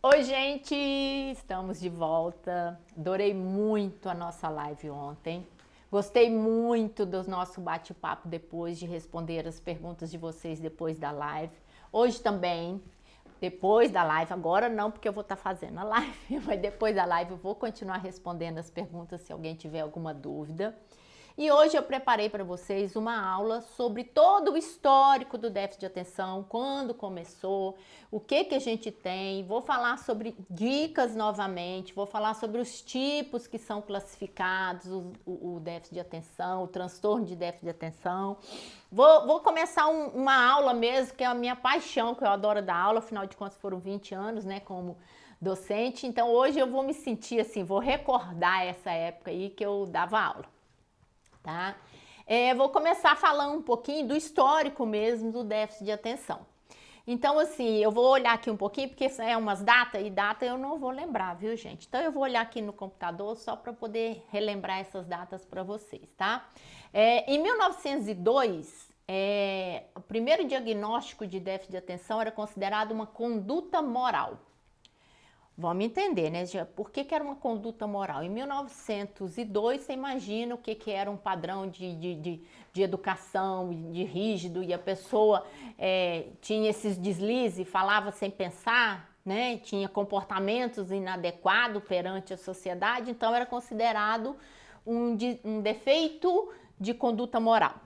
Oi, gente! Estamos de volta. Adorei muito a nossa live ontem. Gostei muito do nosso bate-papo depois de responder as perguntas de vocês depois da live. Hoje também, depois da live, agora não, porque eu vou estar fazendo a live, mas depois da live eu vou continuar respondendo as perguntas se alguém tiver alguma dúvida. E hoje eu preparei para vocês uma aula sobre todo o histórico do déficit de atenção, quando começou, o que a gente tem. Vou falar sobre dicas novamente, vou falar sobre os tipos que são classificados, o déficit de atenção, o transtorno de déficit de atenção. Vou começar uma aula mesmo, que é a minha paixão, que eu adoro dar aula, afinal de contas foram 20 anos, né, como docente. Então hoje eu vou me sentir assim, vou recordar essa época aí que eu dava aula. Tá? Vou começar falando um pouquinho do histórico mesmo do déficit de atenção. Então, assim, eu vou olhar aqui um pouquinho, porque é umas datas, e data eu não vou lembrar, viu, gente? Então, eu vou olhar aqui no computador só para poder relembrar essas datas para vocês, tá? Em 1902, o primeiro diagnóstico de déficit de atenção era considerado uma conduta moral. Vamos entender, né? Por que era uma conduta moral? Em 1902, você imagina o que era um padrão de educação, de rígido, e a pessoa tinha esses deslizes, falava sem pensar, né? Tinha comportamentos inadequados perante a sociedade, então era considerado um defeito de conduta moral.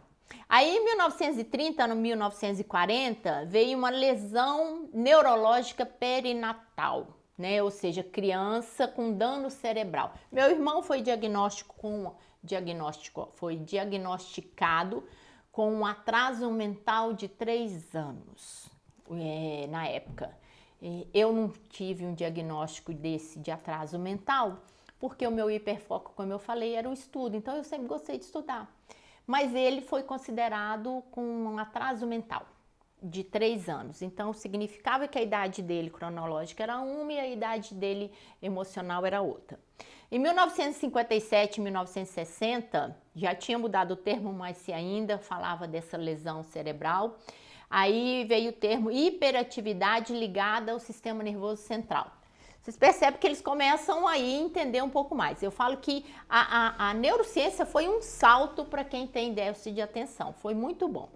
Aí, em 1930, no 1940, veio uma lesão neurológica perinatal. Né? Ou seja, criança com dano cerebral. Meu irmão foi diagnosticado com um atraso mental de 3 anos, na época. Eu não tive um diagnóstico de atraso mental, porque o meu hiperfoco, como eu falei, era o estudo, então eu sempre gostei de estudar. Mas ele foi considerado com um atraso mental de 3 anos. Então, significava que a idade dele cronológica era uma e a idade dele emocional era outra. Em 1957 e 1960, já tinha mudado o termo, mas se ainda falava dessa lesão cerebral. Aí veio o termo hiperatividade ligada ao sistema nervoso central. Vocês percebem que eles começam aí a entender um pouco mais. Eu falo que a neurociência foi um salto para quem tem déficit de atenção. Foi muito bom.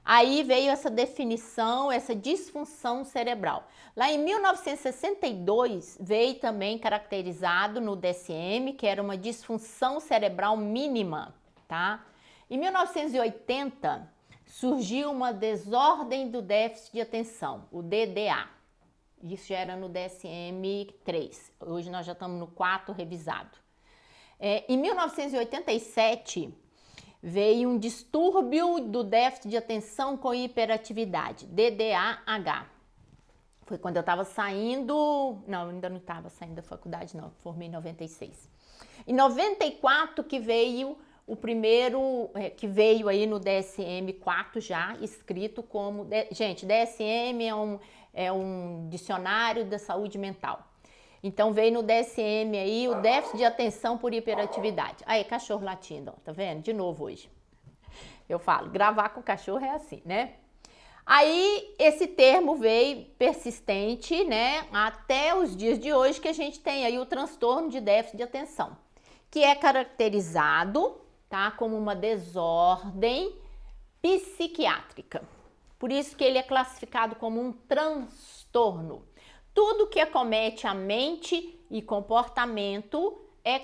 Aí veio essa definição, essa disfunção cerebral. Lá em 1962 veio também caracterizado no DSM, que era uma disfunção cerebral mínima, tá? Em 1980 surgiu uma desordem do déficit de atenção, o DDA. Isso já era no DSM-3. Hoje nós já estamos no 4 revisado. Em 1987 veio um distúrbio do déficit de atenção com hiperatividade, DDAH. Foi quando eu estava saindo, não, ainda não estava saindo da faculdade, não, formei em 96. Em 94 que veio o primeiro, que veio aí no DSM-4 já, escrito como, gente, DSM é um dicionário da saúde mental. Então veio no DSM aí o déficit de atenção por hiperatividade. Aí, cachorro latindo, ó, tá vendo? De novo hoje. Eu falo, gravar com cachorro é assim, né? Aí esse termo veio persistente, né? Até os dias de hoje que a gente tem aí o transtorno de déficit de atenção, que é caracterizado, tá, como uma desordem psiquiátrica. Por isso que ele é classificado como um transtorno. Tudo que acomete a mente e comportamento é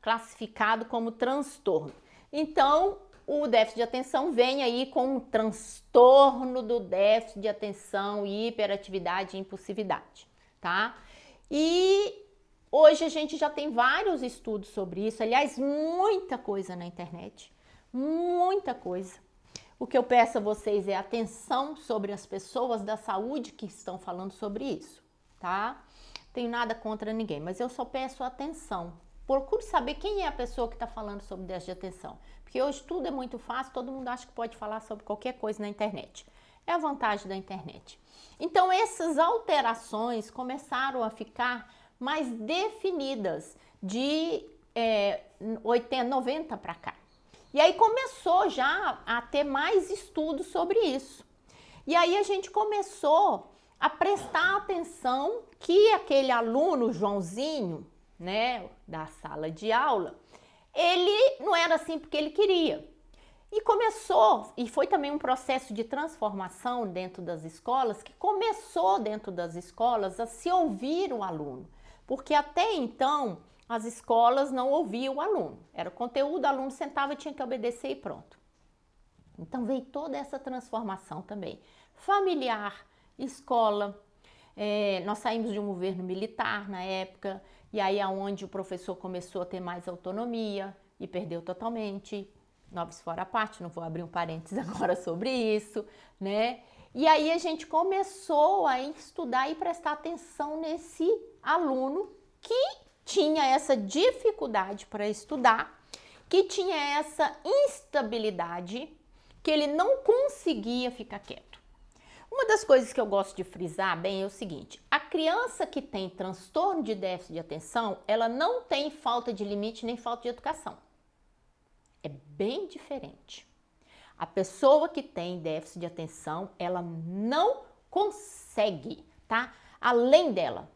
classificado como transtorno. Então, o déficit de atenção vem aí com um transtorno do déficit de atenção e hiperatividade e impulsividade, tá? E hoje a gente já tem vários estudos sobre isso, aliás, muita coisa na internet, muita coisa. O que eu peço a vocês é atenção sobre as pessoas da saúde que estão falando sobre isso. Tá? Tenho nada contra ninguém, mas eu só peço atenção. Procure saber quem é a pessoa que está falando sobre déficit de atenção, porque hoje tudo é muito fácil, todo mundo acha que pode falar sobre qualquer coisa na internet. É a vantagem da internet. Então essas alterações começaram a ficar mais definidas de 80, 90 para cá. E aí começou já a ter mais estudos sobre isso. E aí a gente começou a prestar atenção que aquele aluno Joãozinho, né, da sala de aula, ele não era assim porque ele queria. E começou, e foi também um processo de transformação dentro das escolas, que começou dentro das escolas a se ouvir o aluno. Porque até então, as escolas não ouviam o aluno. Era conteúdo, o aluno sentava e tinha que obedecer e pronto. Então veio toda essa transformação também. Familiar, escola, nós saímos de um governo militar na época, e aí aonde o professor começou a ter mais autonomia e perdeu totalmente. Noves fora a parte, não vou abrir um parênteses agora sobre isso, né? E aí a gente começou a estudar e prestar atenção nesse aluno que tinha essa dificuldade para estudar, que tinha essa instabilidade, que ele não conseguia ficar quieto. Uma das coisas que eu gosto de frisar bem é o seguinte: a criança que tem transtorno de déficit de atenção, ela não tem falta de limite nem falta de educação. É bem diferente. A pessoa que tem déficit de atenção, ela não consegue, tá? Além dela.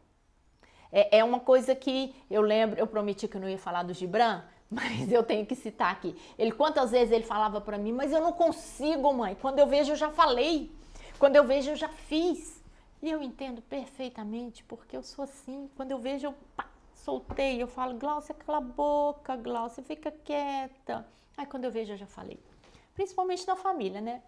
É uma coisa que eu lembro, eu prometi que eu não ia falar do Gibran, mas eu tenho que citar aqui. Quantas vezes ele falava pra mim, mas eu não consigo, mãe. Quando eu vejo, eu já falei. Quando eu vejo, eu já fiz. E eu entendo perfeitamente, porque eu sou assim. Quando eu vejo, eu soltei. Eu falo, Gláucia, cala a boca, Gláucia, fica quieta. Aí quando eu vejo, eu já falei. Principalmente na família, né?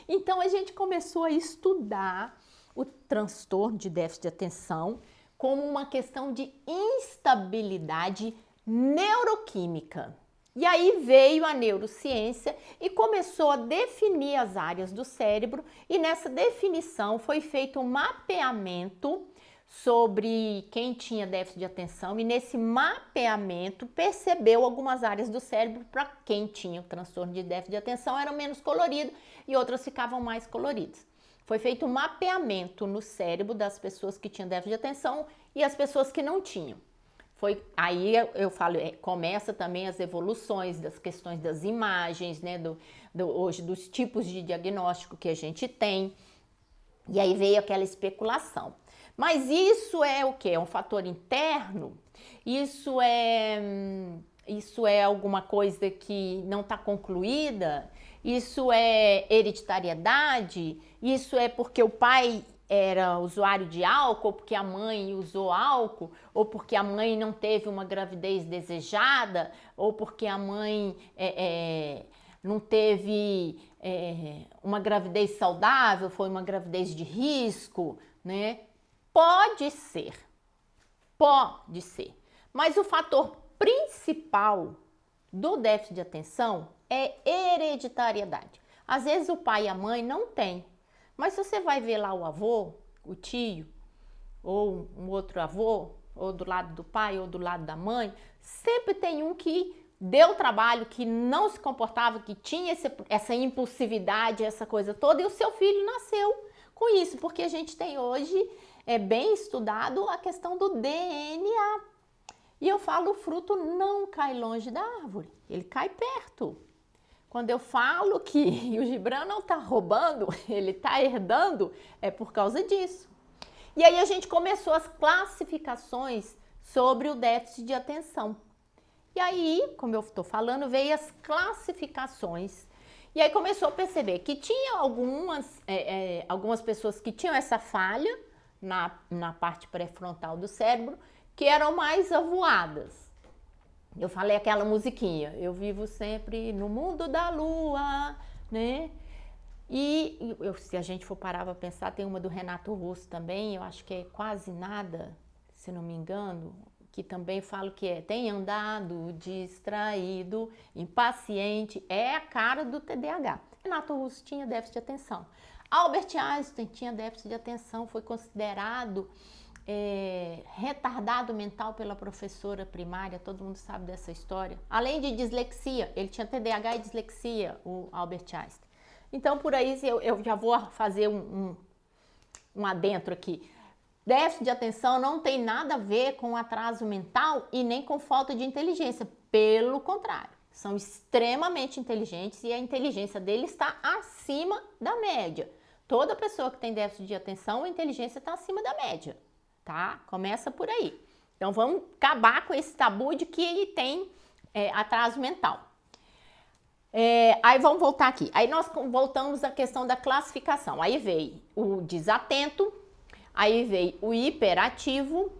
Então a gente começou a estudar o transtorno de déficit de atenção como uma questão de instabilidade neuroquímica. E aí veio a neurociência e começou a definir as áreas do cérebro, e nessa definição foi feito um mapeamento sobre quem tinha déficit de atenção, e nesse mapeamento percebeu algumas áreas do cérebro para quem tinha o transtorno de déficit de atenção eram menos coloridas e outras ficavam mais coloridas. Foi feito um mapeamento no cérebro das pessoas que tinham déficit de atenção e as pessoas que não tinham. Aí eu falo, começa também as evoluções das questões das imagens, né, hoje dos tipos de diagnóstico que a gente tem, e aí veio aquela especulação. Mas isso é o quê? É um fator interno? Isso é alguma coisa que não está concluída? Isso é hereditariedade? Isso é porque o pai era usuário de álcool, ou porque a mãe usou álcool, ou porque a mãe não teve uma gravidez desejada, ou porque a mãe não teve uma gravidez saudável, foi uma gravidez de risco, né? Pode ser, mas o fator principal do déficit de atenção é hereditariedade. Às vezes o pai e a mãe não têm, mas se você vai ver lá o avô, o tio, ou um outro avô, ou do lado do pai ou do lado da mãe, sempre tem um que deu trabalho, que não se comportava, que tinha essa impulsividade, essa coisa toda, e o seu filho nasceu com isso, porque a gente tem hoje bem estudado a questão do DNA. E eu falo, o fruto não cai longe da árvore, ele cai perto. Quando eu falo que o Gibran não está roubando, ele está herdando, é por causa disso. E aí a gente começou as classificações sobre o déficit de atenção. E aí, como eu estou falando, veio as classificações. E aí começou a perceber que tinha algumas pessoas que tinham essa falha na parte pré-frontal do cérebro, que eram mais avoadas. Eu falei aquela musiquinha, eu vivo sempre no mundo da lua, né? E se a gente for parar para pensar, tem uma do Renato Russo também, eu acho que é Quase Nada, se não me engano, que também falo que tem andado distraído, impaciente, é a cara do TDAH. Renato Russo tinha déficit de atenção. Albert Einstein tinha déficit de atenção, foi considerado retardado mental pela professora primária, todo mundo sabe dessa história. Além de dislexia, ele tinha TDAH e dislexia, o Albert Einstein. Então, por aí, eu já vou fazer um adentro aqui. Déficit de atenção não tem nada a ver com atraso mental e nem com falta de inteligência. Pelo contrário, são extremamente inteligentes e a inteligência deles está acima da média. toda pessoa que tem déficit de atenção, a inteligência está acima da média, tá? Começa por aí. Então, vamos acabar com esse tabu de que ele tem atraso mental. Aí vamos voltar aqui. Aí nós voltamos à questão da classificação. Aí veio o desatento, aí veio o hiperativo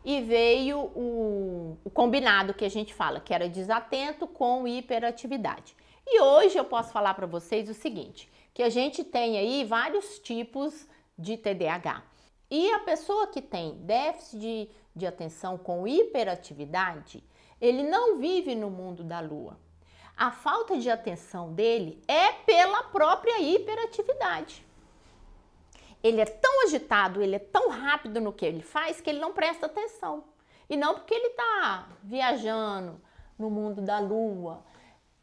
e veio o combinado que a gente fala, que era desatento com hiperatividade. E hoje eu posso falar para vocês o seguinte, que a gente tem aí vários tipos de TDAH. E a pessoa que tem déficit de atenção com hiperatividade, ele não vive no mundo da lua. A falta de atenção dele é pela própria hiperatividade. Ele é tão agitado, ele é tão rápido no que ele faz que ele não presta atenção. E não porque ele está viajando no mundo da lua.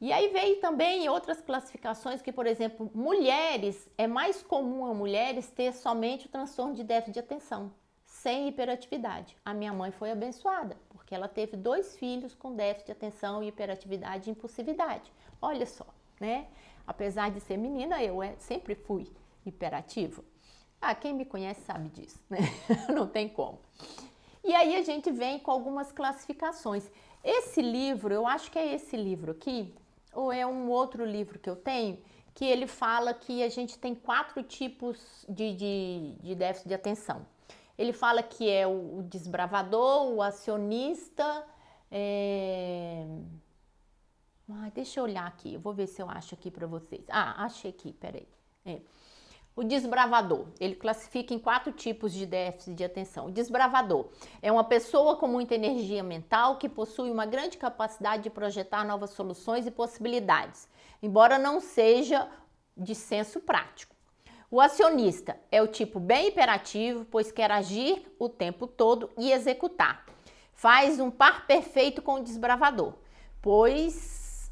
E aí veio também outras classificações que, por exemplo, mulheres, é mais comum a mulheres ter somente o transtorno de déficit de atenção, sem hiperatividade. A minha mãe foi abençoada, porque ela teve 2 filhos com déficit de atenção, hiperatividade e impulsividade. Olha só, né? Apesar de ser menina, eu sempre fui hiperativa. Quem me conhece sabe disso, né? Não tem como. E aí a gente vem com algumas classificações. Esse livro, eu acho que é esse livro aqui, ou é um outro livro que eu tenho, que ele fala que a gente tem 4 tipos de déficit de atenção. Ele fala que é o desbravador, o acionista, deixa eu olhar aqui, eu vou ver se eu acho aqui para vocês. Achei aqui, peraí. O desbravador, ele classifica em 4 tipos de déficit de atenção. O desbravador é uma pessoa com muita energia mental que possui uma grande capacidade de projetar novas soluções e possibilidades, embora não seja de senso prático. O acionista é o tipo bem hiperativo, pois quer agir o tempo todo e executar. Faz um par perfeito com o desbravador, pois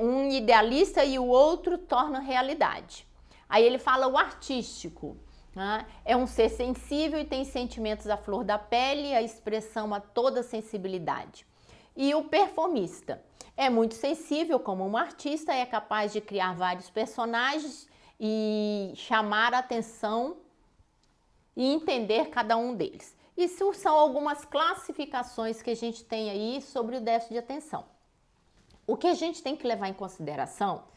um idealista e o outro tornam realidade. Aí ele fala o artístico, né? É um ser sensível e tem sentimentos à flor da pele, a expressão a toda sensibilidade. E o performista é muito sensível como um artista, é capaz de criar vários personagens e chamar a atenção e entender cada um deles. Isso são algumas classificações que a gente tem aí sobre o déficit de atenção. O que a gente tem que levar em consideração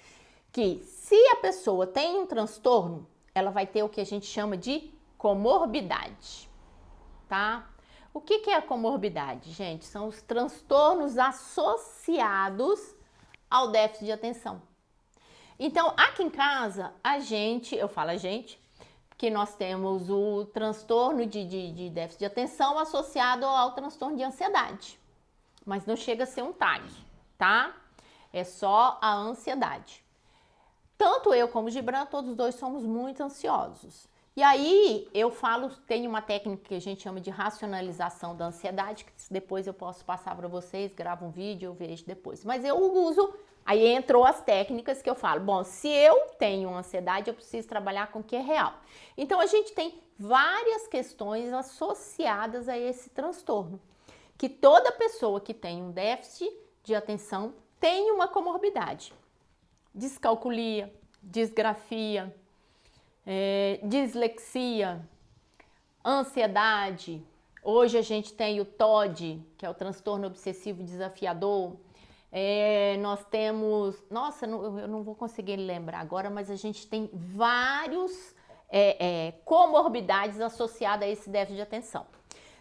que se a pessoa tem um transtorno, ela vai ter o que a gente chama de comorbidade, tá? O que é a comorbidade, gente? São os transtornos associados ao déficit de atenção. Então, aqui em casa, eu falo a gente, porque nós temos o transtorno de déficit de atenção associado ao transtorno de ansiedade. Mas não chega a ser um TAG, tá? É só a ansiedade. Tanto eu como o Gibran, todos os dois somos muito ansiosos. E aí eu tem uma técnica que a gente chama de racionalização da ansiedade, que depois eu posso passar para vocês, gravo um vídeo, eu vejo depois. Mas eu uso, aí entrou as técnicas que eu falo, bom, se eu tenho ansiedade, eu preciso trabalhar com o que é real. Então a gente tem várias questões associadas a esse transtorno, que toda pessoa que tem um déficit de atenção tem uma comorbidade. Descalculia, disgrafia, dislexia, ansiedade. Hoje a gente tem o TOD, que é o transtorno obsessivo desafiador. Nós temos, eu não vou conseguir lembrar agora, mas a gente tem vários comorbidades associadas a esse déficit de atenção.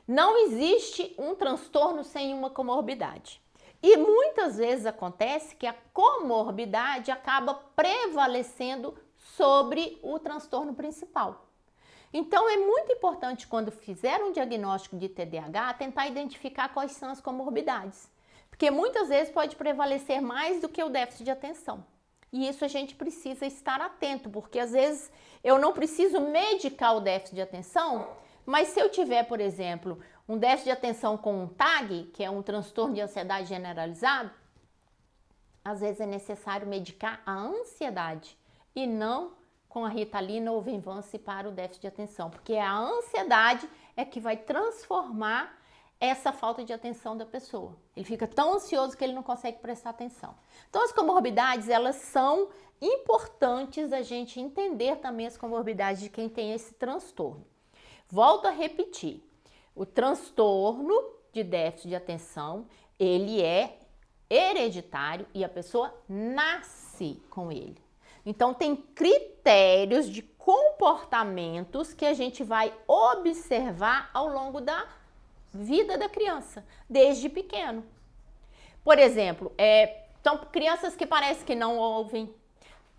Não existe um transtorno sem uma comorbidade. E muitas vezes acontece que a comorbidade acaba prevalecendo sobre o transtorno principal. Então é muito importante, quando fizer um diagnóstico de TDAH, tentar identificar quais são as comorbidades. Porque muitas vezes pode prevalecer mais do que o déficit de atenção. E isso a gente precisa estar atento, porque às vezes eu não preciso medicar o déficit de atenção, mas se eu tiver, por exemplo, um déficit de atenção com um TAG, que é um transtorno de ansiedade generalizado, às vezes é necessário medicar a ansiedade e não com a Ritalina ou Venvance para o déficit de atenção, porque a ansiedade é que vai transformar essa falta de atenção da pessoa. Ele fica tão ansioso que ele não consegue prestar atenção. Então, as comorbidades, elas são importantes a gente entender também as comorbidades de quem tem esse transtorno. Volto a repetir, o transtorno de déficit de atenção, ele é hereditário e a pessoa nasce com ele. Então, tem critérios de comportamentos que a gente vai observar ao longo da vida da criança, desde pequeno. Por exemplo, são crianças que parecem que não ouvem,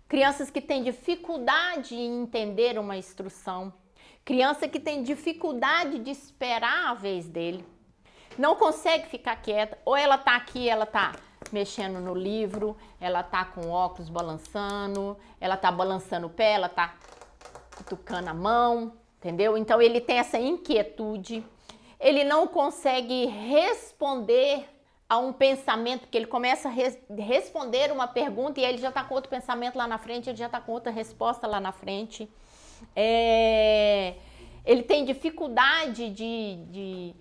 crianças que têm dificuldade em entender uma instrução, criança que tem dificuldade de esperar a vez dele, não consegue ficar quieta, ou ela tá aqui, ela tá mexendo no livro, ela tá com o óculos balançando, ela tá balançando o pé, ela tá cutucando a mão, entendeu? Então ele tem essa inquietude, ele não consegue responder a um pensamento, porque ele começa a responder uma pergunta e aí ele já tá com outro pensamento lá na frente, ele já tá com outra resposta lá na frente. Ele tem dificuldade de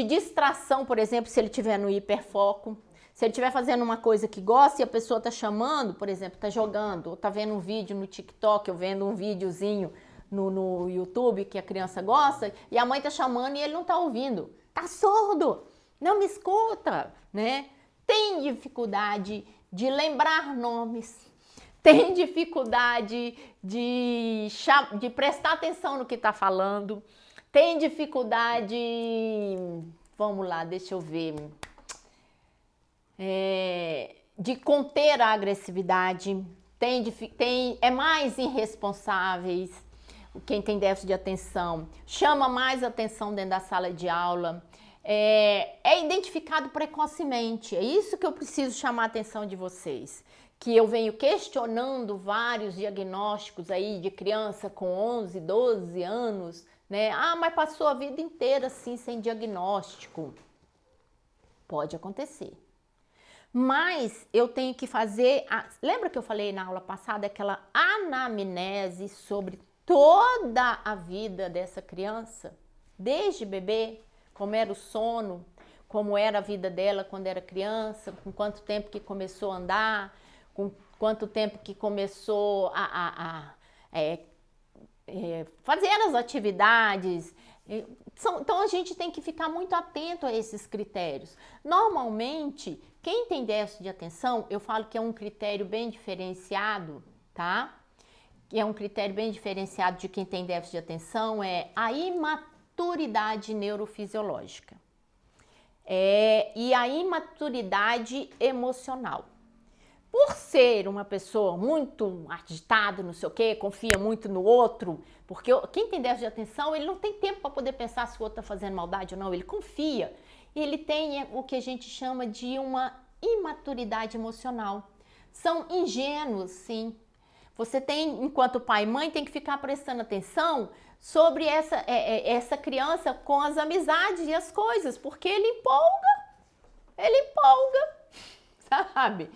distração, por exemplo, se ele estiver no hiperfoco. Se ele estiver fazendo uma coisa que gosta e a pessoa está chamando, por exemplo, está jogando, ou está vendo um vídeo no TikTok, ou vendo um videozinho no YouTube que a criança gosta, e a mãe está chamando e ele não está ouvindo. Está surdo, não me escuta, né? Tem dificuldade de lembrar nomes, tem dificuldade de prestar atenção no que está falando, tem dificuldade, vamos lá, deixa eu ver, de conter a agressividade, é mais irresponsáveis, quem tem déficit de atenção, chama mais atenção dentro da sala de aula, é identificado precocemente. É isso que eu preciso chamar a atenção de vocês, que eu venho questionando vários diagnósticos aí de criança com 11, 12 anos, né? Mas passou a vida inteira assim sem diagnóstico. Pode acontecer. Mas eu tenho que fazer, lembra que eu falei na aula passada, aquela anamnese sobre toda a vida dessa criança, desde bebê, como era o sono, como era a vida dela quando era criança, com quanto tempo que começou a andar, com quanto tempo que começou a fazer as atividades. Então a gente tem que ficar muito atento a esses critérios. Normalmente, quem tem déficit de atenção, eu falo que é um critério bem diferenciado, tá? Que é um critério bem diferenciado de quem tem déficit de atenção, é a imaturidade neurofisiológica. E a imaturidade emocional. Por ser uma pessoa muito agitada, não sei o quê, confia muito no outro, porque quem tem déficit de atenção, ele não tem tempo para poder pensar se o outro está fazendo maldade ou não, ele confia. Ele tem o que a gente chama de uma imaturidade emocional. São ingênuos, sim. Você tem, enquanto pai e mãe, tem que ficar prestando atenção sobre essa criança com as amizades e as coisas, porque ele empolga, sabe?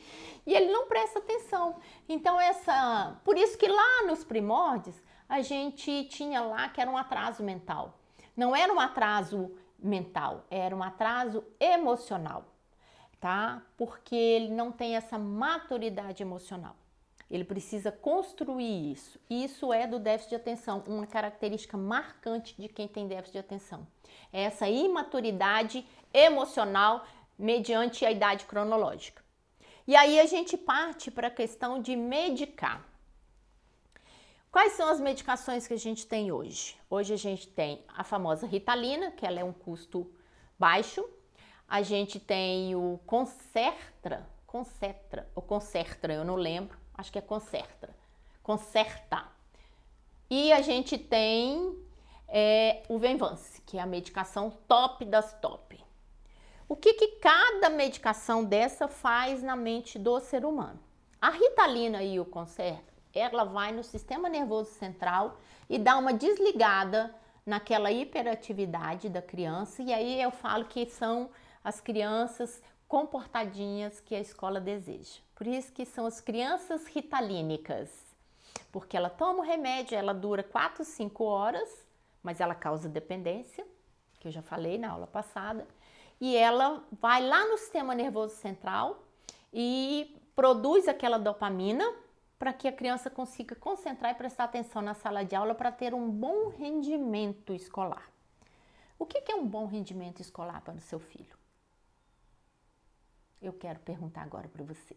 E ele não presta atenção. Então, por isso que lá nos primórdios, a gente tinha lá que era um atraso mental. Não era um atraso mental, era um atraso emocional, tá? Porque ele não tem essa maturidade emocional. Ele precisa construir isso. Isso é do déficit de atenção, uma característica marcante de quem tem déficit de atenção. É essa imaturidade emocional mediante a idade cronológica. E aí a gente parte para a questão de medicar. Quais são as medicações que a gente tem hoje? Hoje a gente tem a famosa Ritalina, que ela é um custo baixo. A gente tem o Concerta, eu não lembro, acho que é Concerta. E a gente tem o Venvance, que é a medicação top das top. O que cada medicação dessa faz na mente do ser humano? A Ritalina e o Concerta, ela vai no sistema nervoso central e dá uma desligada naquela hiperatividade da criança, e aí eu falo que são as crianças comportadinhas que a escola deseja. Por isso que são as crianças ritalínicas, porque ela toma o remédio, ela dura 4, 5 horas, mas ela causa dependência, que eu já falei na aula passada, e ela vai lá no sistema nervoso central e produz aquela dopamina, para que a criança consiga concentrar e prestar atenção na sala de aula para ter um bom rendimento escolar. O que é um bom rendimento escolar para o seu filho? Eu quero perguntar agora para você.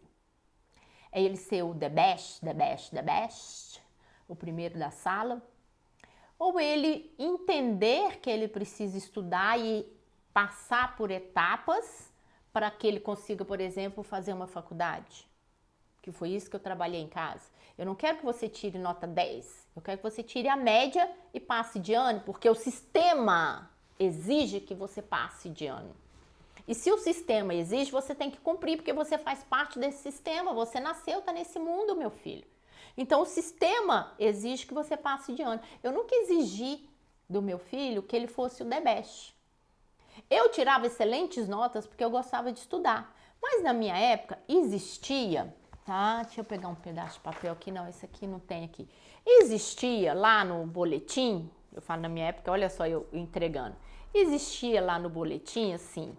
É ele ser o the best, the best, the best, o primeiro da sala? Ou ele entender que ele precisa estudar e passar por etapas para que ele consiga, por exemplo, fazer uma faculdade? Que foi isso que eu trabalhei em casa. Eu não quero que você tire nota 10, eu quero que você tire a média e passe de ano, porque o sistema exige que você passe de ano. E se o sistema exige, você tem que cumprir, porque você faz parte desse sistema, você nasceu, está nesse mundo, meu filho. Então, o sistema exige que você passe de ano. Eu nunca exigi do meu filho que ele fosse o the best. Eu tirava excelentes notas porque eu gostava de estudar. Mas na minha época existia, tá? Deixa eu pegar um pedaço de papel aqui. Não, esse aqui não tem aqui. Existia lá no boletim, eu falo na minha época, olha só eu entregando. Existia lá no boletim, assim,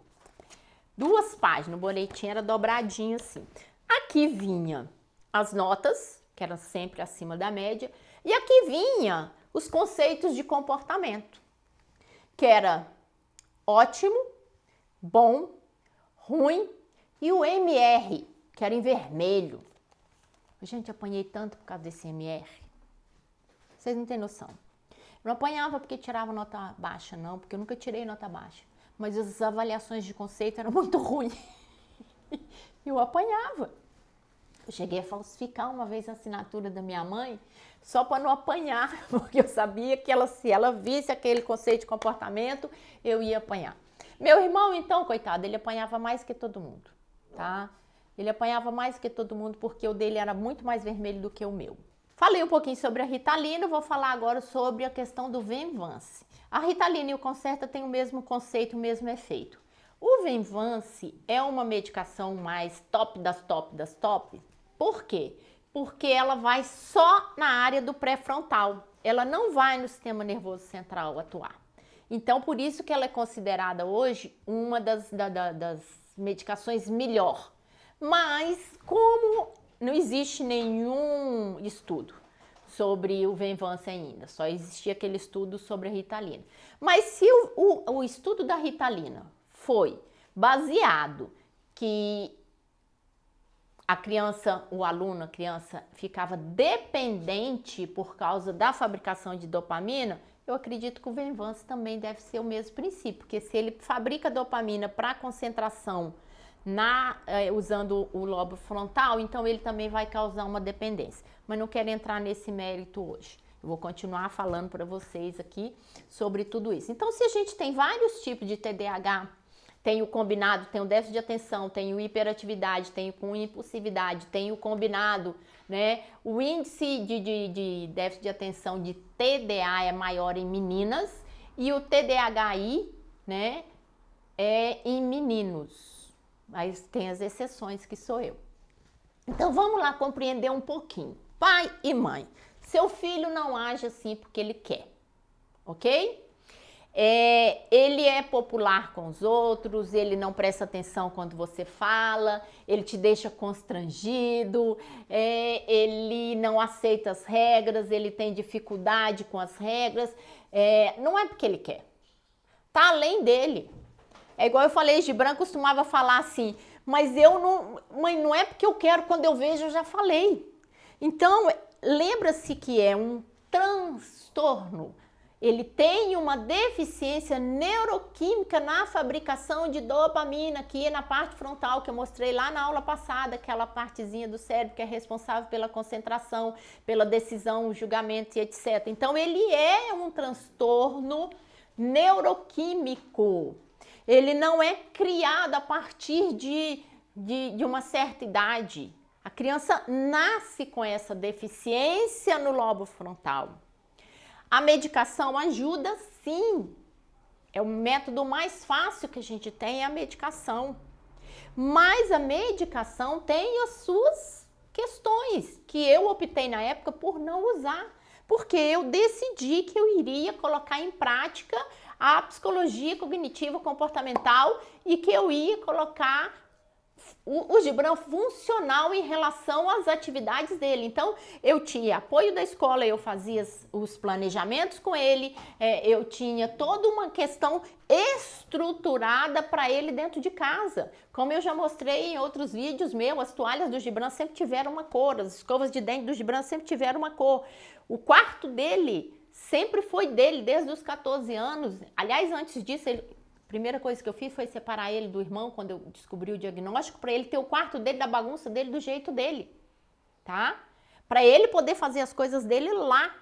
2 páginas. O boletim era dobradinho assim. Aqui vinha as notas, que eram sempre acima da média, e aqui vinha os conceitos de comportamento, que era ótimo, bom, ruim, e o MR, que era em vermelho. Gente, apanhei tanto por causa desse MR. Vocês não têm noção. Eu não apanhava porque tirava nota baixa, não, porque eu nunca tirei nota baixa. Mas as avaliações de conceito eram muito ruins. Eu apanhava. Eu cheguei a falsificar uma vez a assinatura da minha mãe só para não apanhar, porque eu sabia que se ela visse aquele conceito de comportamento, eu ia apanhar. Meu irmão, então, coitado, ele apanhava mais que todo mundo, tá? Ele apanhava mais que todo mundo porque o dele era muito mais vermelho do que o meu. Falei um pouquinho sobre a Ritalina, vou falar agora sobre a questão do Venvance. A Ritalina e o Concerta têm o mesmo conceito, o mesmo efeito. O Venvance é uma medicação mais top das top das top. Por quê? Porque ela vai só na área do pré-frontal. Ela não vai no sistema nervoso central atuar. Então, por isso que ela é considerada hoje uma das medicações melhor. Mas, como não existe nenhum estudo sobre o Venvance ainda, só existia aquele estudo sobre a Ritalina. Mas se o estudo da Ritalina foi baseado que a criança ficava dependente por causa da fabricação de dopamina, eu acredito que o Venvance também deve ser o mesmo princípio, porque se ele fabrica dopamina para concentração usando o lobo frontal, então ele também vai causar uma dependência. Mas não quero entrar nesse mérito hoje. Eu vou continuar falando para vocês aqui sobre tudo isso. Então, se a gente tem vários tipos de TDAH, tem o combinado, tem o déficit de atenção, tem o hiperatividade, tem o com impulsividade, tem o combinado, né? O índice de déficit de atenção de TDA é maior em meninas e o TDAHI, né, é em meninos. Mas tem as exceções, que sou eu. Então, vamos lá compreender um pouquinho. Pai e mãe, seu filho não age assim porque ele quer, ok? Ele é popular com os outros, ele não presta atenção quando você fala, ele te deixa constrangido, ele não aceita as regras, ele tem dificuldade com as regras. Não é porque ele quer, tá além dele. É igual eu falei, Gibran costumava falar assim, mas eu não, mãe, não é porque eu quero, quando eu vejo eu já falei. Então, lembra-se que é um transtorno. Ele tem uma deficiência neuroquímica na fabricação de dopamina, que é na parte frontal, que eu mostrei lá na aula passada, aquela partezinha do cérebro que é responsável pela concentração, pela decisão, julgamento e etc. Então, ele é um transtorno neuroquímico. Ele não é criado a partir de uma certa idade. A criança nasce com essa deficiência no lobo frontal. A medicação ajuda, sim. É o método mais fácil que a gente tem, é a medicação. Mas a medicação tem as suas questões, que eu optei na época por não usar. Porque eu decidi que eu iria colocar em prática a psicologia cognitiva comportamental e que eu ia colocar o Gibran funcional em relação às atividades dele. Então, eu tinha apoio da escola, eu fazia os planejamentos com ele, eu tinha toda uma questão estruturada para ele dentro de casa. Como eu já mostrei em outros vídeos meus, as toalhas do Gibran sempre tiveram uma cor, as escovas de dente do Gibran sempre tiveram uma cor. O quarto dele sempre foi dele, desde os 14 anos. Aliás, antes disso, a primeira coisa que eu fiz foi separar ele do irmão quando eu descobri o diagnóstico, para ele ter o quarto dele, da bagunça dele, do jeito dele, tá? Para ele poder fazer as coisas dele lá.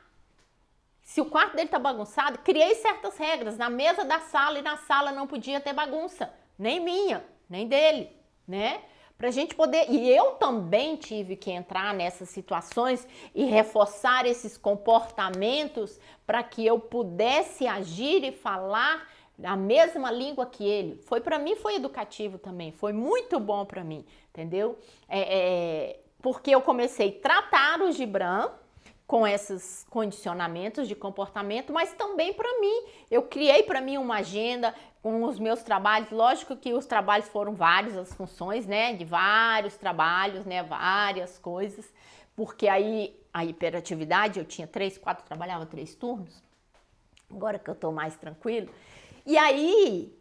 Se o quarto dele tá bagunçado, criei certas regras. Na mesa da sala e na sala não podia ter bagunça, nem minha, nem dele, né? Pra gente poder... E eu também tive que entrar nessas situações e reforçar esses comportamentos para que eu pudesse agir e falar a mesma língua que ele. Foi para mim, foi educativo também, foi muito bom para mim, entendeu? Porque eu comecei a tratar o Gibran com esses condicionamentos de comportamento, mas também para mim. Eu criei para mim uma agenda com os meus trabalhos. Lógico que os trabalhos foram vários, as funções, né? De vários trabalhos, né? Várias coisas. Porque aí a hiperatividade, eu tinha 3, 4, trabalhava 3 turnos. Agora que eu tô mais tranquilo. E aí,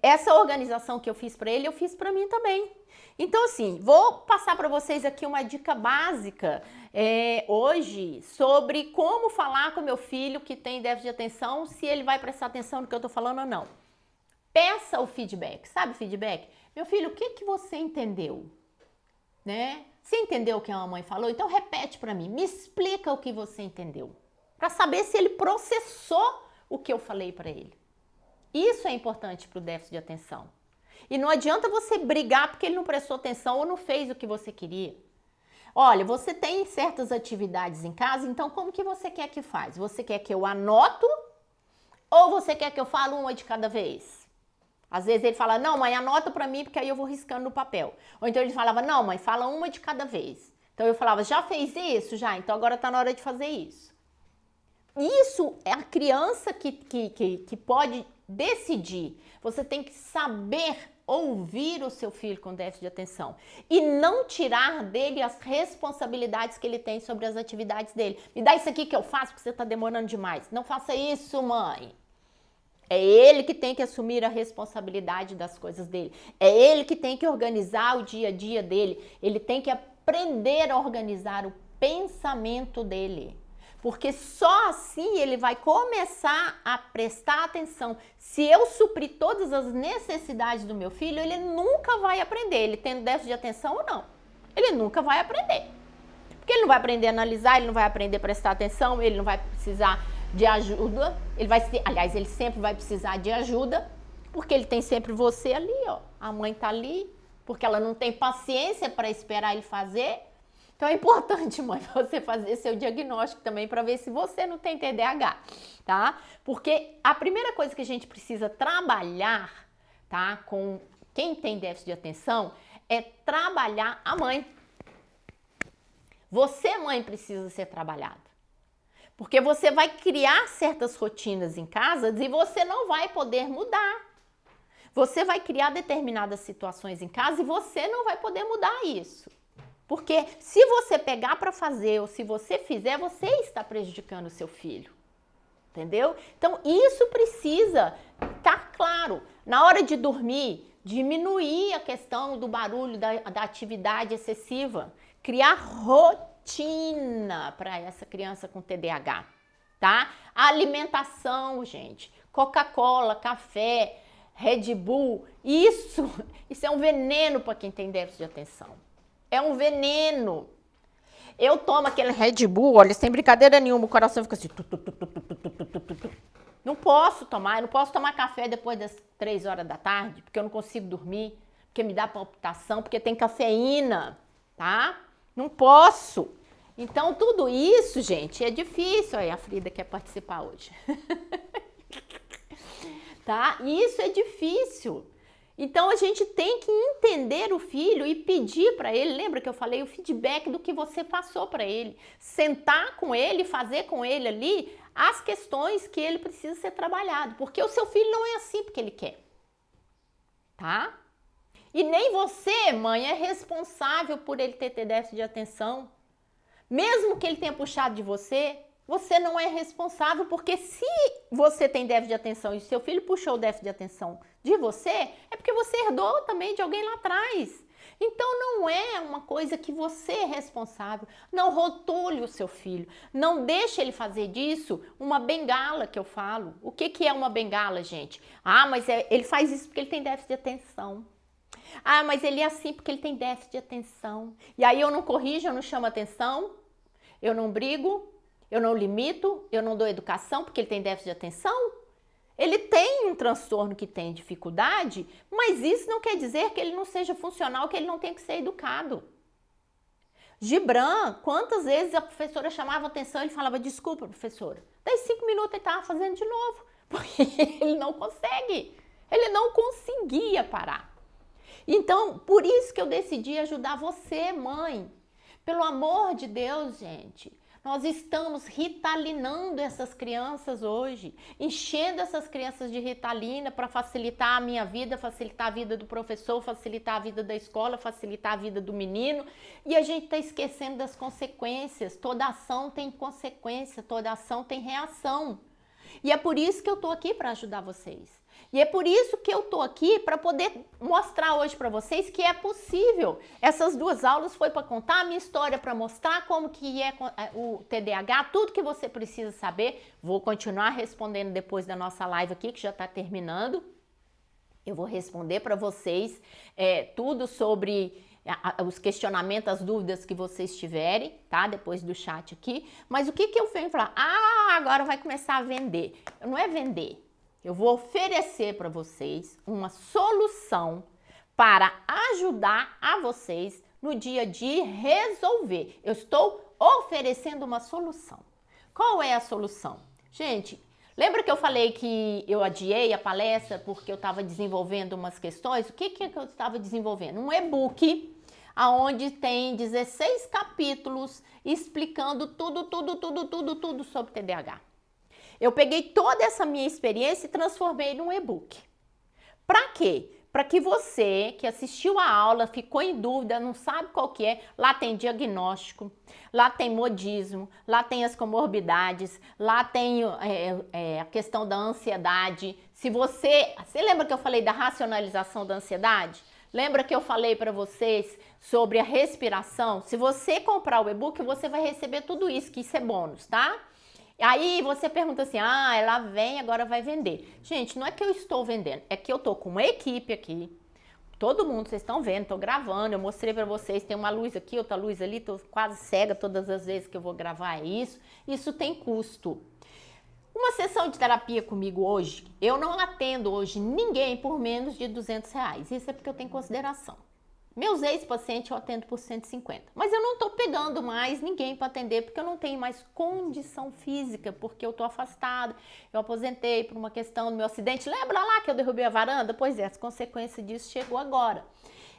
essa organização que eu fiz para ele, eu fiz para mim também. Então, assim, vou passar para vocês aqui uma dica básica hoje sobre como falar com meu filho que tem déficit de atenção, se ele vai prestar atenção no que eu tô falando ou não. Peça o feedback, sabe feedback? Meu filho, o que você entendeu? Né? Você entendeu o que a mamãe falou? Então repete para mim, me explica o que você entendeu, para saber se ele processou o que eu falei para ele. Isso é importante para o déficit de atenção. E não adianta você brigar porque ele não prestou atenção ou não fez o que você queria. Olha, você tem certas atividades em casa, então como que você quer que faz? Você quer que eu anoto ou você quer que eu fale uma de cada vez? Às vezes ele fala, não, mãe, anota para mim porque aí eu vou riscando no papel. Ou então ele falava, não, mãe, fala uma de cada vez. Então eu falava, já fez isso? Já, então agora está na hora de fazer isso. Isso é a criança que pode decidir. Você tem que saber ouvir o seu filho com déficit de atenção e não tirar dele as responsabilidades que ele tem sobre as atividades dele. Me dá isso aqui que eu faço porque você está demorando demais. Não faça isso, mãe. É ele que tem que assumir a responsabilidade das coisas dele. É ele que tem que organizar o dia a dia dele. Ele tem que aprender a organizar o pensamento dele. Porque só assim ele vai começar a prestar atenção. Se eu suprir todas as necessidades do meu filho, ele nunca vai aprender. Ele tendo déficit de atenção ou não. Ele nunca vai aprender. Porque ele não vai aprender a analisar, ele não vai aprender a prestar atenção, ele não vai precisar de ajuda. Aliás, ele sempre vai precisar de ajuda, porque ele tem sempre você ali, ó. A mãe tá ali, porque ela não tem paciência para esperar ele fazer. Então é importante, mãe, você fazer seu diagnóstico também para ver se você não tem TDAH, tá? Porque a primeira coisa que a gente precisa trabalhar, tá, com quem tem déficit de atenção é trabalhar a mãe. Você, mãe, precisa ser trabalhada. Porque você vai criar certas rotinas em casa e você não vai poder mudar. Você vai criar determinadas situações em casa e você não vai poder mudar isso. Porque se você pegar para fazer ou se você fizer, você está prejudicando o seu filho. Entendeu? Então, isso precisa estar claro. Na hora de dormir, diminuir a questão do barulho, da atividade excessiva. Criar rotina para essa criança com TDAH, tá? A alimentação, gente. Coca-Cola, café, Red Bull. Isso é um veneno para quem tem déficit de atenção. É um veneno. Eu tomo aquele Red Bull, olha, sem brincadeira nenhuma, o coração fica assim. Não posso tomar, eu não posso tomar café depois das 3 horas da tarde, porque eu não consigo dormir, porque me dá palpitação, porque tem cafeína, tá? Não posso. Então, tudo isso, gente, é difícil. Aí a Frida quer participar hoje. Tá? Isso é difícil. Então, a gente tem que entender o filho e pedir para ele, lembra que eu falei o feedback do que você passou para ele. Sentar com ele, fazer com ele ali as questões que ele precisa ser trabalhado. Porque o seu filho não é assim porque ele quer. Tá? E nem você, mãe, é responsável por ele ter déficit de atenção. Mesmo que ele tenha puxado de você, você não é responsável, porque se você tem déficit de atenção e seu filho puxou o déficit de atenção de você, é porque você herdou também de alguém lá atrás. Então não é uma coisa que você é responsável. Não rotule o seu filho. Não deixe ele fazer disso uma bengala, que eu falo. O que é uma bengala, gente? Ah, mas ele faz isso porque ele tem déficit de atenção. Ah, mas ele é assim porque ele tem déficit de atenção. E aí eu não corrijo, eu não chamo atenção, eu não brigo, eu não limito, eu não dou educação porque ele tem déficit de atenção. Ele tem um transtorno que tem dificuldade, mas isso não quer dizer que ele não seja funcional, que ele não tem que ser educado. Gibran, quantas vezes a professora chamava atenção e ele falava, desculpa, professora. Daí 5 minutos ele estava fazendo de novo, porque ele não consegue. Ele não conseguia parar. Então, por isso que eu decidi ajudar você, mãe. Pelo amor de Deus, gente. Nós estamos ritalinando essas crianças hoje, enchendo essas crianças de ritalina para facilitar a minha vida, facilitar a vida do professor, facilitar a vida da escola, facilitar a vida do menino. E a gente está esquecendo das consequências. Toda ação tem consequência, toda ação tem reação. E é por isso que eu estou aqui para ajudar vocês. E é por isso que eu tô aqui para poder mostrar hoje para vocês que é possível. Essas 2 aulas foi para contar a minha história, para mostrar como que é o TDAH, tudo que você precisa saber. Vou continuar respondendo depois da nossa live aqui, que já está terminando. Eu vou responder para vocês tudo sobre os questionamentos, as dúvidas que vocês tiverem, tá? Depois do chat aqui. Mas o que eu venho falar? Ah, agora vai começar a vender. Não é vender. Eu vou oferecer para vocês uma solução para ajudar a vocês no dia de resolver. Eu estou oferecendo uma solução. Qual é a solução? Gente, lembra que eu falei que eu adiei a palestra porque eu estava desenvolvendo umas questões? O que eu estava desenvolvendo? Um e-book onde tem 16 capítulos explicando tudo sobre TDAH. Eu peguei toda essa minha experiência e transformei num e-book. Para quê? Para que você que assistiu a aula, ficou em dúvida, não sabe qual que é, lá tem diagnóstico, lá tem modismo, lá tem as comorbidades, lá tem a questão da ansiedade. Se você lembra que eu falei da racionalização da ansiedade? Lembra que eu falei para vocês sobre a respiração? Se você comprar o e-book, você vai receber tudo isso, que isso é bônus, tá? Aí você pergunta assim, ela vem, agora vai vender. Gente, não é que eu estou vendendo, é que eu tô com uma equipe aqui. Todo mundo, vocês estão vendo, tô gravando, eu mostrei pra vocês, tem uma luz aqui, outra luz ali, tô quase cega todas as vezes que eu vou gravar isso. Isso tem custo. Uma sessão de terapia comigo hoje, eu não atendo hoje ninguém por menos de R$200. Isso é porque eu tenho consideração. Meus ex-pacientes eu atendo por 150, mas eu não tô pegando mais ninguém para atender porque eu não tenho mais condição física, porque eu tô afastada, eu aposentei por uma questão do meu acidente. Lembra lá que eu derrubei a varanda? Pois é, as consequências disso chegou agora.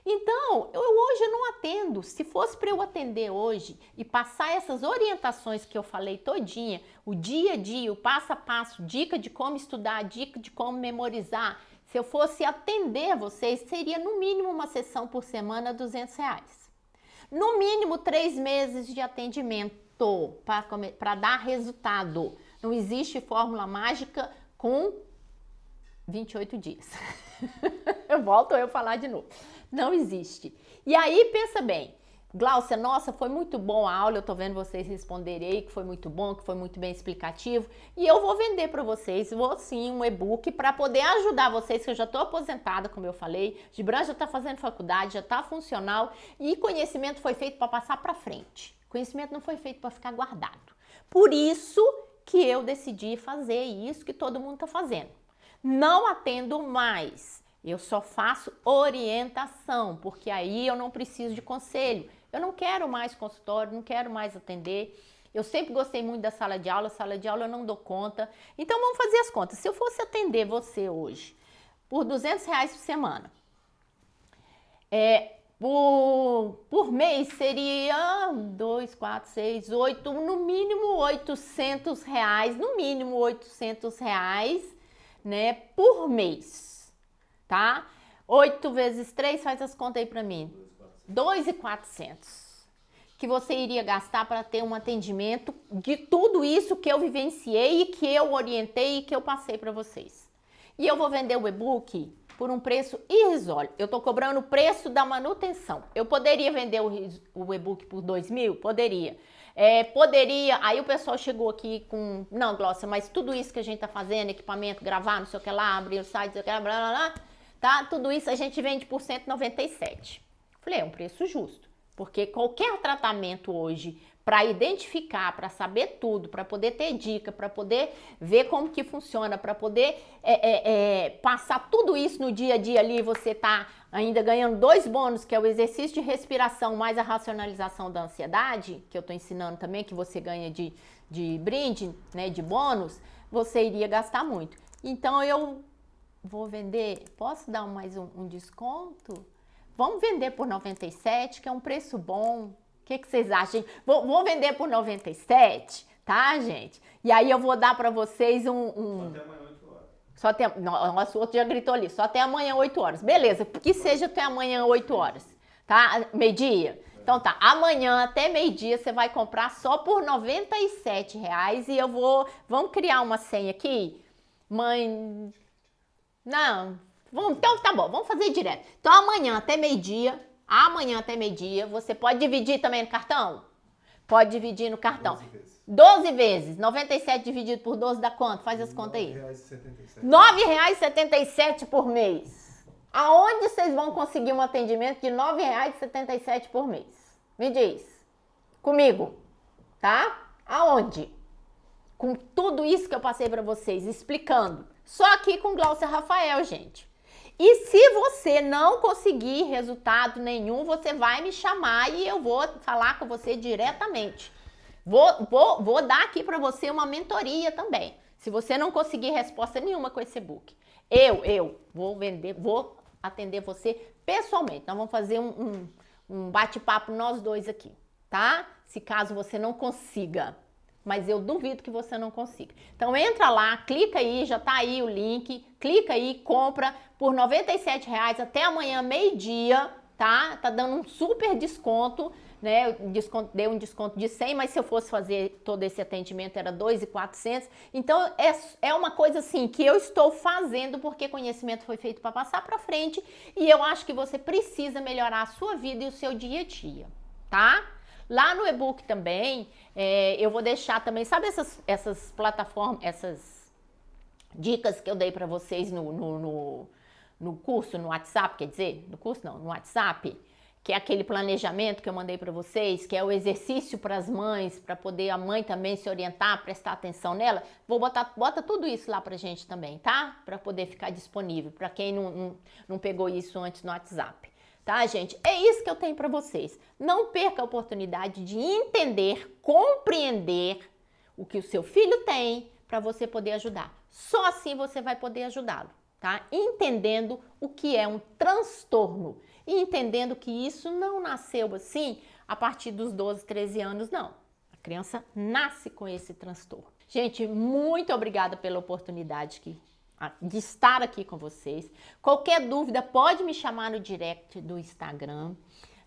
Então, eu hoje não atendo. Se fosse para eu atender hoje e passar essas orientações que eu falei todinha, o dia a dia, o passo a passo, dica de como estudar, dica de como memorizar, se eu fosse atender vocês, seria no mínimo uma sessão por semana, R$200. No mínimo 3 meses de atendimento para dar resultado. Não existe fórmula mágica com 28 dias. Eu volto a falar de novo. Não existe. E aí, pensa bem. Gláucia, nossa, foi muito bom a aula, eu tô vendo vocês responderem aí, que foi muito bom, que foi muito bem explicativo, e eu vou vender para vocês, vou sim, um e-book para poder ajudar vocês, que eu já tô aposentada, como eu falei, Gibran já tá fazendo faculdade, já tá funcional, e conhecimento foi feito para passar para frente, conhecimento não foi feito para ficar guardado. Por isso que eu decidi fazer isso que todo mundo tá fazendo. Não atendo mais, eu só faço orientação, porque aí eu não preciso de conselho. Eu não quero mais consultório, não quero mais atender. Eu sempre gostei muito da sala de aula eu não dou conta. Então vamos fazer as contas. Se eu fosse atender você hoje por R$200 por semana, por mês seria 2, 4, 6, 8, no mínimo R$800, no mínimo R$800, né, por mês, tá? 8 vezes 3, faz as contas aí pra mim. 2.400. Que você iria gastar para ter um atendimento de tudo isso que eu vivenciei e que eu orientei e que eu passei para vocês. E eu vou vender o e-book por um preço irrisório. Eu tô cobrando o preço da manutenção. Eu poderia vender o e-book por 2.000? Poderia. Poderia, aí o pessoal chegou aqui com, não, Glócia, mas tudo isso que a gente tá fazendo, equipamento, gravar, não sei o que lá, abrir o site, não sei o que lá, blá, blá, blá, tá? Tudo isso a gente vende por 197. Falei, é um preço justo, porque qualquer tratamento hoje, para identificar, para saber tudo, para poder ter dica, para poder ver como que funciona, para poder passar tudo isso no dia a dia ali, você tá ainda ganhando 2 bônus, que é o exercício de respiração mais a racionalização da ansiedade, que eu tô ensinando também, que você ganha de brinde, né, de bônus, você iria gastar muito. Então eu vou vender, posso dar mais um desconto? Vamos vender por 97, que é um preço bom. O que vocês acham? Vou vender por 97, tá, gente? E aí eu vou dar pra vocês Só até amanhã 8 horas. Só até... Nossa, o outro já gritou ali. Só até amanhã 8 horas. Beleza, que seja até amanhã 8 horas. Tá? Meio-dia? Então tá, amanhã até meio-dia você vai comprar só por R$97 e eu vou... Vamos criar uma senha aqui? Mãe... Não... Então tá bom, vamos fazer direto. Então amanhã até meio-dia, você pode dividir também no cartão? Pode dividir no cartão. 12 vezes. 97 dividido por 12 dá quanto? Faz as contas aí. R$9,77 por mês. Aonde vocês vão conseguir um atendimento de R$9,77 por mês? Me diz. Comigo, tá? Aonde? Com tudo isso que eu passei pra vocês, explicando. Só aqui com Glócia Rafael, gente. E se você não conseguir resultado nenhum, você vai me chamar e eu vou falar com você diretamente. Vou dar aqui para você uma mentoria também. Se você não conseguir resposta nenhuma com esse e-book, eu vou atender você pessoalmente. Nós vamos fazer um bate-papo nós dois aqui, tá? Se caso você não consiga. Mas eu duvido que você não consiga. Então entra lá, clica aí, já tá aí o link, clica aí, compra por R$97 até amanhã meio-dia, tá? Tá dando um super desconto, né? Deu um desconto de 100, mas se eu fosse fazer todo esse atendimento era 2.400. Então é uma coisa assim que eu estou fazendo porque conhecimento foi feito para passar para frente e eu acho que você precisa melhorar a sua vida e o seu dia a dia, tá? Lá no e-book também, eu vou deixar também, sabe essas plataformas, essas dicas que eu dei para vocês no curso, no WhatsApp, quer dizer, no curso não, no WhatsApp, que é aquele planejamento que eu mandei para vocês, que é o exercício para as mães, para poder a mãe também se orientar, prestar atenção nela. Bota tudo isso lá pra gente também, tá? Para poder ficar disponível, para quem não pegou isso antes no WhatsApp. Tá, gente? É isso que eu tenho para vocês. Não perca a oportunidade de entender, compreender o que o seu filho tem para você poder ajudar. Só assim você vai poder ajudá-lo, tá? Entendendo o que é um transtorno e entendendo que isso não nasceu assim a partir dos 12, 13 anos, não. A criança nasce com esse transtorno. Gente, muito obrigada pela oportunidade de estar aqui com vocês. Qualquer dúvida pode me chamar no direct do Instagram,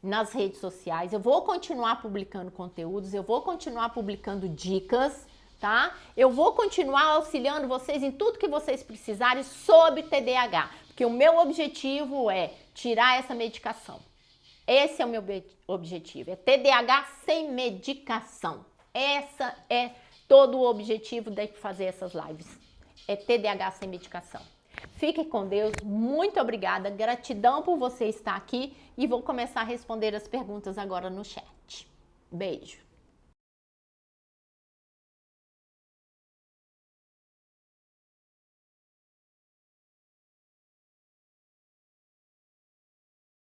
nas redes sociais. Eu vou continuar publicando conteúdos, eu vou continuar publicando dicas, tá? Eu vou continuar auxiliando vocês em tudo que vocês precisarem sobre TDAH, porque o meu objetivo é tirar essa medicação. Esse é o meu objetivo, é TDAH sem medicação. Essa é todo o objetivo de fazer essas lives. É TDAH sem medicação. Fique com Deus, muito obrigada, gratidão por você estar aqui e vou começar a responder as perguntas agora no chat. Beijo!